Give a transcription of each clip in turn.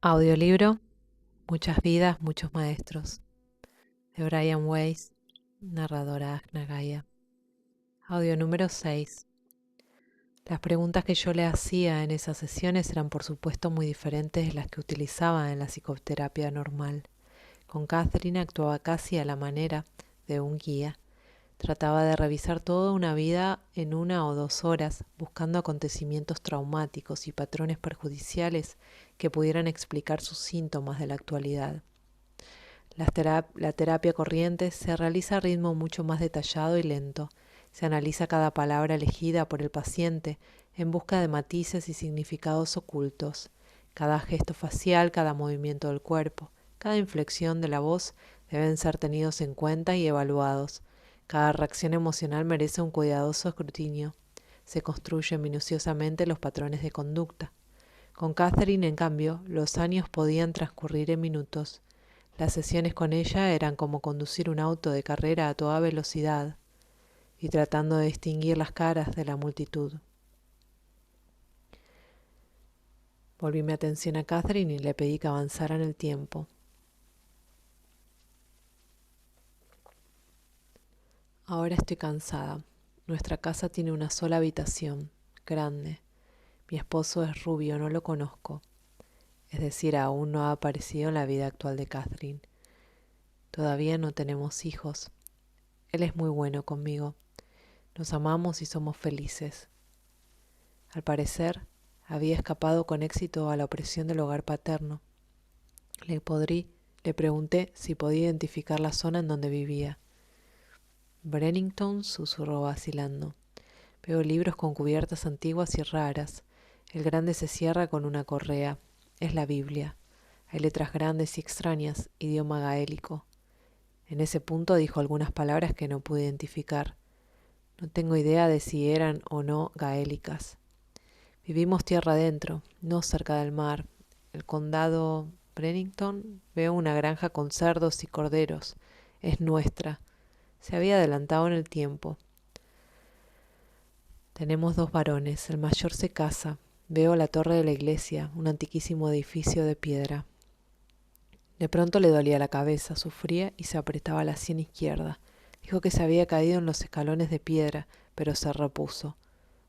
Audiolibro Muchas vidas, muchos maestros, de Brian Weiss, narradora Agna Gaia. Audio número 6. Las preguntas que yo le hacía en esas sesiones eran por supuesto muy diferentes de las que utilizaba en la psicoterapia normal. Con Catherine actuaba casi a la manera de un guía. Trataba de revisar toda una vida en 1 o 2 horas, buscando acontecimientos traumáticos y patrones perjudiciales que pudieran explicar sus síntomas de la actualidad. La terapia corriente se realiza a ritmo mucho más detallado y lento. Se analiza cada palabra elegida por el paciente en busca de matices y significados ocultos. Cada gesto facial, cada movimiento del cuerpo, cada inflexión de la voz deben ser tenidos en cuenta y evaluados. Cada reacción emocional merece un cuidadoso escrutinio. Se construyen minuciosamente los patrones de conducta. Con Catherine, en cambio, los años podían transcurrir en minutos. Las sesiones con ella eran como conducir un auto de carrera a toda velocidad y tratando de distinguir las caras de la multitud. Volví mi atención a Catherine y le pedí que avanzara en el tiempo. Ahora estoy cansada. Nuestra casa tiene una sola habitación, grande. Mi esposo es rubio, no lo conozco. Es decir, aún no ha aparecido en la vida actual de Catherine. Todavía no tenemos hijos. Él es muy bueno conmigo. Nos amamos y somos felices. Al parecer, había escapado con éxito a la opresión del hogar paterno. Le pregunté si podía identificar la zona en donde vivía. Brennington, susurró vacilando. Veo libros con cubiertas antiguas y raras. El grande se cierra con una correa. Es la Biblia. Hay letras grandes y extrañas, idioma gaélico. En ese punto dijo algunas palabras que no pude identificar. No tengo idea de si eran o no gaélicas. Vivimos tierra adentro, no cerca del mar. El condado Brennington, veo una granja con cerdos y corderos. Es nuestra. Se había adelantado en el tiempo. Tenemos 2 varones. El mayor se casa. Veo la torre de la iglesia, un antiquísimo edificio de piedra. De pronto le dolía la cabeza, sufría y se apretaba la sien izquierda. Dijo que se había caído en los escalones de piedra, pero se repuso.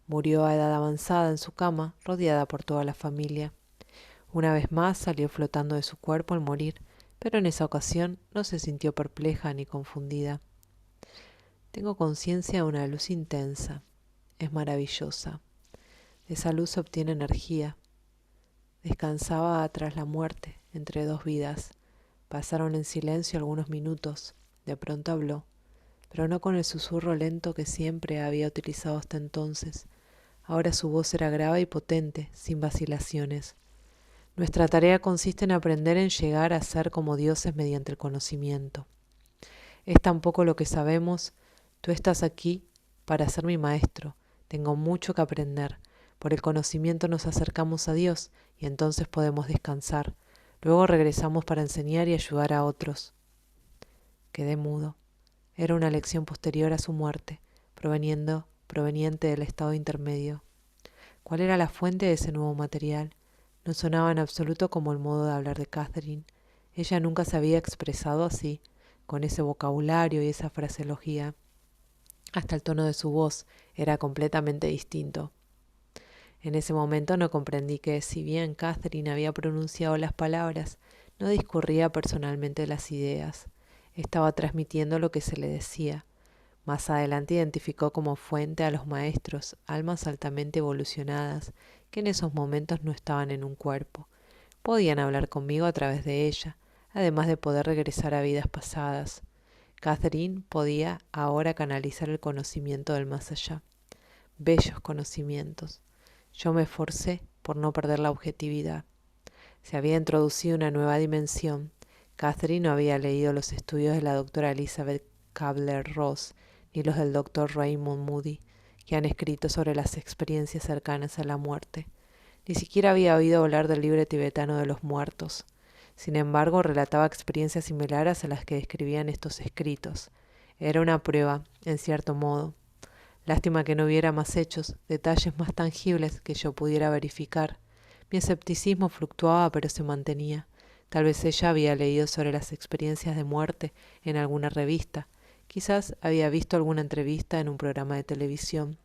Murió a edad avanzada en su cama, rodeada por toda la familia. Una vez más salió flotando de su cuerpo al morir, pero en esa ocasión no se sintió perpleja ni confundida. Tengo conciencia de una luz intensa. Es maravillosa. De esa luz se obtiene energía. Descansaba tras la muerte, entre 2 vidas. Pasaron en silencio algunos minutos. De pronto habló, pero no con el susurro lento que siempre había utilizado hasta entonces. Ahora su voz era grave y potente, sin vacilaciones. Nuestra tarea consiste en aprender en llegar a ser como dioses mediante el conocimiento. Es tan poco lo que sabemos. Tú estás aquí para ser mi maestro. Tengo mucho que aprender. Por el conocimiento nos acercamos a Dios y entonces podemos descansar. Luego regresamos para enseñar y ayudar a otros. Quedé mudo. Era una lección posterior a su muerte, proveniente del estado intermedio. ¿Cuál era la fuente de ese nuevo material? No sonaba en absoluto como el modo de hablar de Catherine. Ella nunca se había expresado así, con ese vocabulario y esa fraseología. Hasta el tono de su voz era completamente distinto. En ese momento no comprendí que, si bien Catherine había pronunciado las palabras, no discurría personalmente las ideas. Estaba transmitiendo lo que se le decía. Más adelante identificó como fuente a los maestros, almas altamente evolucionadas, que en esos momentos no estaban en un cuerpo. Podían hablar conmigo a través de ella, además de poder regresar a vidas pasadas. Catherine podía ahora canalizar el conocimiento del más allá. Bellos conocimientos. Yo me esforcé por no perder la objetividad. Se había introducido una nueva dimensión. Catherine no había leído los estudios de la doctora Elizabeth Kubler-Ross ni los del doctor Raymond Moody, que han escrito sobre las experiencias cercanas a la muerte. Ni siquiera había oído hablar del libro tibetano de los muertos. Sin embargo, relataba experiencias similares a las que describían estos escritos. Era una prueba, en cierto modo. Lástima que no hubiera más hechos, detalles más tangibles que yo pudiera verificar, Mi escepticismo fluctuaba, pero se mantenía. Tal vez ella había leído sobre las experiencias de muerte en alguna revista. Quizás había visto alguna entrevista en un programa de televisión.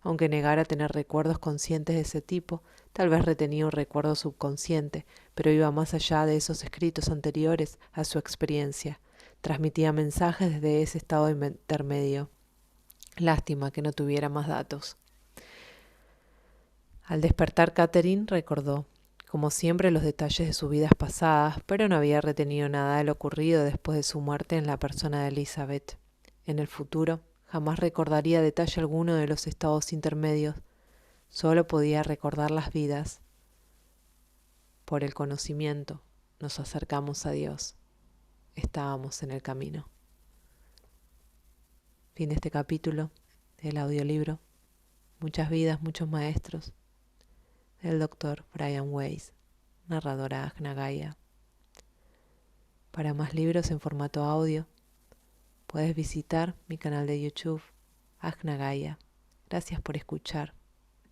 Aunque negara tener recuerdos conscientes de ese tipo, tal vez retenía un recuerdo subconsciente, pero iba más allá de esos escritos anteriores a su experiencia. Transmitía mensajes desde ese estado intermedio. Lástima que no tuviera más datos. Al despertar, Catherine recordó, como siempre, los detalles de sus vidas pasadas, pero no había retenido nada de lo ocurrido después de su muerte en la persona de Elizabeth. En el futuro, jamás recordaría detalle alguno de los estados intermedios, solo podía recordar las vidas. Por el conocimiento nos acercamos a Dios. Estábamos en el camino. Fin de este capítulo del audiolibro Muchas vidas, muchos maestros, del Dr. Brian Weiss, narradora Agna Gaia. Para más libros en formato audio, puedes visitar mi canal de YouTube, Agna Gaia. Gracias por escuchar.